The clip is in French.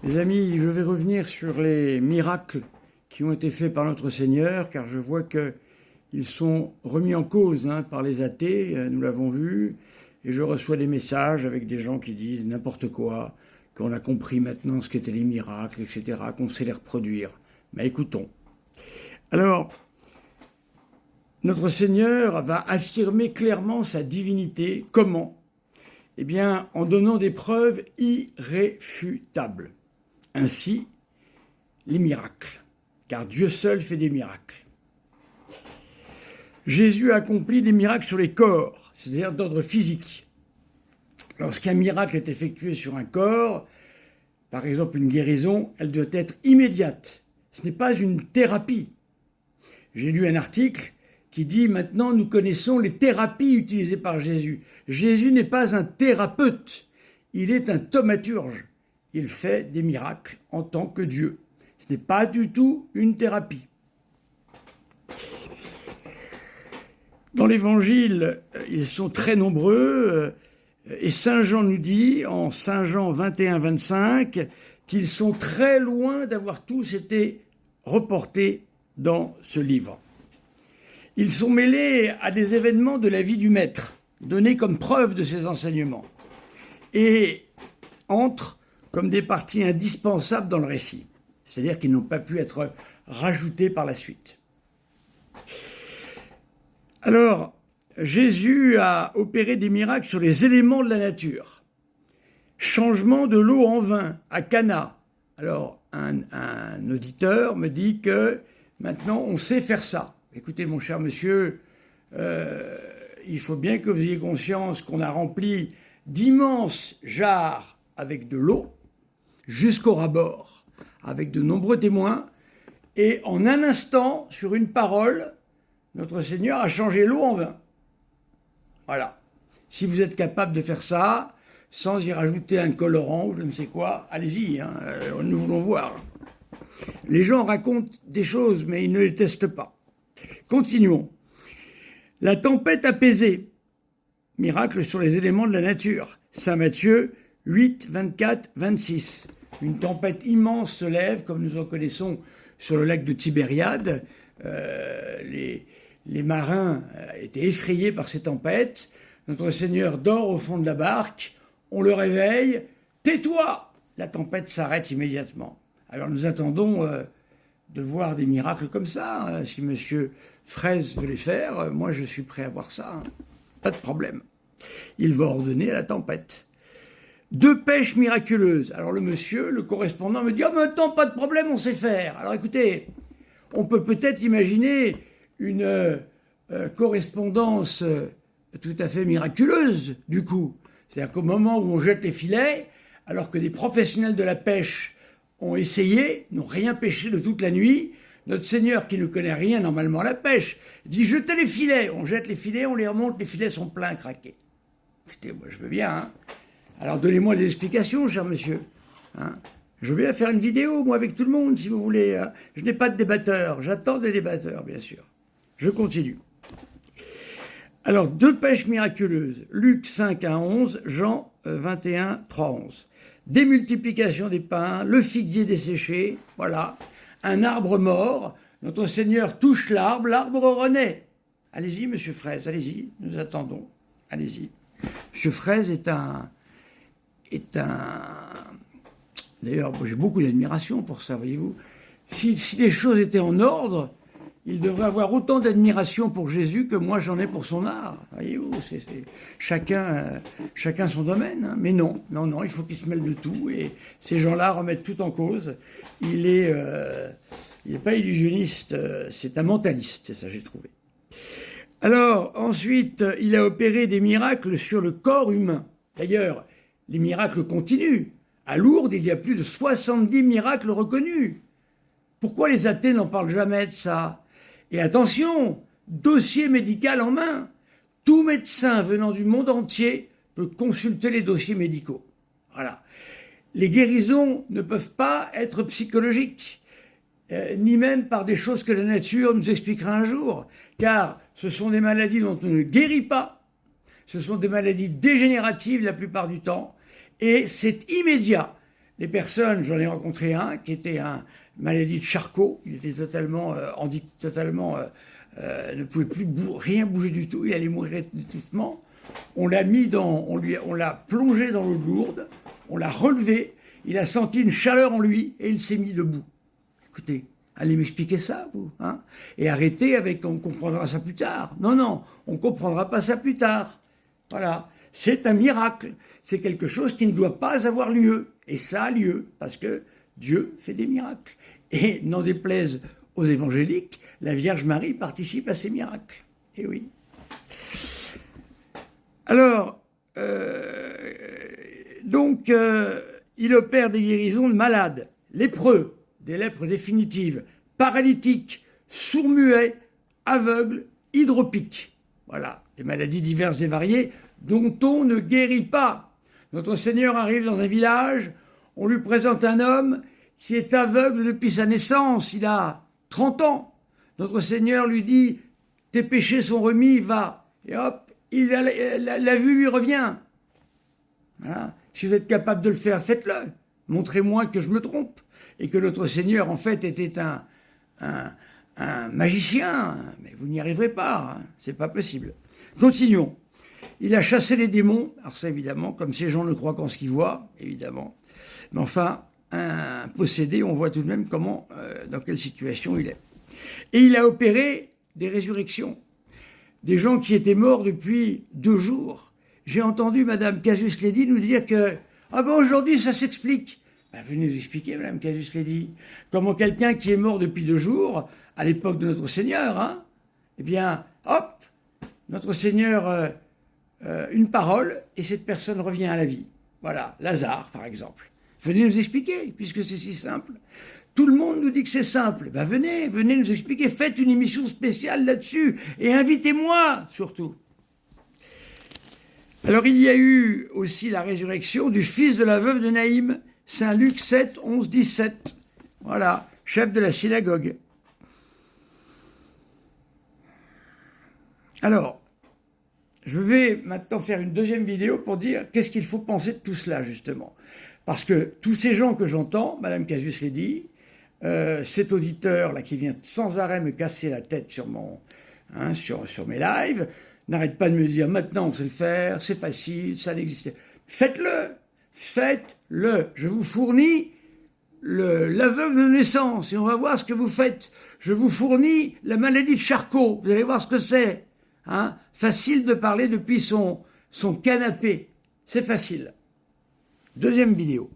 Mes amis, je vais revenir sur les miracles qui ont été faits par notre Seigneur, car je vois qu'ils sont remis en cause par les athées, nous l'avons vu, et je reçois des messages avec des gens qui disent n'importe quoi, qu'on a compris maintenant ce qu'étaient les miracles, etc., qu'on sait les reproduire. Mais écoutons. Alors, notre Seigneur va affirmer clairement sa divinité. Comment? Eh bien, en donnant des preuves irréfutables. Ainsi, les miracles, car Dieu seul fait des miracles. Jésus a accompli des miracles sur les corps, c'est-à-dire d'ordre physique. Lorsqu'un miracle est effectué sur un corps, par exemple une guérison, elle doit être immédiate. Ce n'est pas une thérapie. J'ai lu un article qui dit « Maintenant, nous connaissons les thérapies utilisées par Jésus ». Jésus n'est pas un thérapeute, il est un thaumaturge. Il fait des miracles en tant que Dieu. Ce n'est pas du tout une thérapie. Dans l'Évangile, ils sont très nombreux, et Saint Jean nous dit, en Saint Jean 21-25, qu'ils sont très loin d'avoir tous été reportés dans ce livre. Ils sont mêlés à des événements de la vie du Maître, donnés comme preuve de ses enseignements, et entrent comme des parties indispensables dans le récit, c'est-à-dire qu'ils n'ont pas pu être rajoutés par la suite. Alors, Jésus a opéré des miracles sur les éléments de la nature. Changement de l'eau en vin à Cana. Alors, un auditeur me dit que maintenant on sait faire ça. Écoutez, mon cher monsieur, il faut bien que vous ayez conscience qu'on a rempli d'immenses jarres avec de l'eau, jusqu'au ras-bord, avec de nombreux témoins, et en un instant, sur une parole, notre Seigneur a changé l'eau en vin. Voilà. Si vous êtes capable de faire ça, sans y rajouter un colorant ou je ne sais quoi, allez-y, nous voulons voir. Les gens racontent des choses, mais ils ne les testent pas. Continuons. La tempête apaisée. Miracle sur les éléments de la nature. Saint Matthieu 8, 24, 26. Une tempête immense se lève, comme nous en connaissons sur le lac de Tibériade. Les marins étaient effrayés par ces tempêtes. Notre Seigneur dort au fond de la barque. On le réveille. « Tais-toi !» La tempête s'arrête immédiatement. Alors nous attendons de voir des miracles comme ça. Si monsieur Fraise veut les faire, moi je suis prêt à voir ça. Pas de problème. Il va ordonner à la tempête. 2 pêches miraculeuses. Alors le monsieur, le correspondant, me dit « Oh, maintenant, pas de problème, on sait faire. » Alors écoutez, on peut peut-être imaginer une correspondance tout à fait miraculeuse, du coup. C'est-à-dire qu'au moment où on jette les filets, alors que des professionnels de la pêche ont essayé, n'ont rien pêché de toute la nuit, notre Seigneur, qui ne connaît rien normalement à la pêche, dit « Jetez les filets !» On jette les filets, on les remonte, les filets sont pleins, craqués. Écoutez, moi je veux bien, Alors donnez-moi des explications, cher monsieur. Je veux bien faire une vidéo, moi, avec tout le monde, si vous voulez. Je n'ai pas de débatteur. J'attends des débatteurs, bien sûr. Je continue. Alors, 2 pêches miraculeuses. Luc 5 à 11, Jean 21, 3 à 11. Démultiplication des pains, le figuier desséché, voilà. Un arbre mort. Notre Seigneur touche l'arbre, l'arbre renaît. Allez-y, monsieur Fraise, allez-y, nous attendons. Allez-y. Monsieur Fraise est un... D'ailleurs, j'ai beaucoup d'admiration pour ça, voyez-vous. Si les choses étaient en ordre, il devrait avoir autant d'admiration pour Jésus que moi j'en ai pour son art. Voyez-vous, c'est chacun son domaine. Mais non, il faut qu'il se mêle de tout. Et ces gens-là remettent tout en cause. Il est pas illusionniste, c'est un mentaliste, c'est ça j'ai trouvé. Alors, ensuite, il a opéré des miracles sur le corps humain. D'ailleurs, les miracles continuent. À Lourdes, il y a plus de 70 miracles reconnus. Pourquoi les athées n'en parlent jamais de ça? Et attention, dossier médical en main. Tout médecin venant du monde entier peut consulter les dossiers médicaux. Voilà. Les guérisons ne peuvent pas être psychologiques, ni même par des choses que la nature nous expliquera un jour, car ce sont des maladies dont on ne guérit pas. Ce sont des maladies dégénératives la plupart du temps, et c'est immédiat. les personnes, j'en ai rencontré un qui était une maladie de Charcot, il était totalement, ne pouvait plus rien bouger du tout, il allait mourir d'étouffement. On l'a on l'a plongé dans l'eau lourde, on l'a relevé, il a senti une chaleur en lui et il s'est mis debout. Écoutez, allez m'expliquer ça, vous, hein? Et arrêtez avec on comprendra ça plus tard. Non, non, on comprendra pas ça plus tard. Voilà, c'est un miracle. C'est quelque chose qui ne doit pas avoir lieu. Et ça a lieu, parce que Dieu fait des miracles. Et n'en déplaise aux évangéliques, la Vierge Marie participe à ces miracles. Et oui. Alors, il opère des guérisons de malades, lépreux, des lèpres définitives, paralytiques, sourds-muets, aveugles, hydropiques. Voilà, des maladies diverses et variées dont on ne guérit pas. Notre Seigneur arrive dans un village, on lui présente un homme qui est aveugle depuis sa naissance, il a 30 ans. Notre Seigneur lui dit « Tes péchés sont remis, va ». Et hop, la vue lui revient. Voilà. Si vous êtes capable de le faire, faites-le. Montrez-moi que je me trompe. Et que notre Seigneur, en fait, était un magicien. Mais vous n'y arriverez pas, hein. C'est pas possible. Continuons. Il a chassé les démons. Alors ça, évidemment, comme ces gens ne croient qu'en ce qu'ils voient, évidemment. Mais enfin, un possédé, on voit tout de même dans quelle situation il est. Et il a opéré des résurrections. Des gens qui étaient morts depuis 2 jours. J'ai entendu Madame Casus-Ledy nous dire que aujourd'hui ça s'explique. Venez nous expliquer, Madame Casus-Ledy, comment quelqu'un qui est mort depuis 2 jours, à l'époque de notre Seigneur, hein, eh bien, hop, notre Seigneur, une parole, et cette personne revient à la vie. Voilà, Lazare, par exemple. Venez nous expliquer, puisque c'est si simple. Tout le monde nous dit que c'est simple. Venez nous expliquer. Faites une émission spéciale là-dessus. Et invitez-moi, surtout. Alors, il y a eu aussi la résurrection du fils de la veuve de Naïm, Saint Luc 7, 11, 17. Voilà, chef de la synagogue. Alors, je vais maintenant faire une deuxième vidéo pour dire qu'est-ce qu'il faut penser de tout cela, justement. Parce que tous ces gens que j'entends, Madame Casus-Ledy, cet auditeur là qui vient sans arrêt me casser la tête sur sur mes lives, n'arrête pas de me dire maintenant on sait le faire, c'est facile, ça n'existe. Faites-le, faites-le. Je vous fournis l'aveugle de naissance et on va voir ce que vous faites. Je vous fournis la maladie de Charcot, vous allez voir ce que c'est. Hein, facile de parler depuis son canapé, c'est facile. Deuxième vidéo.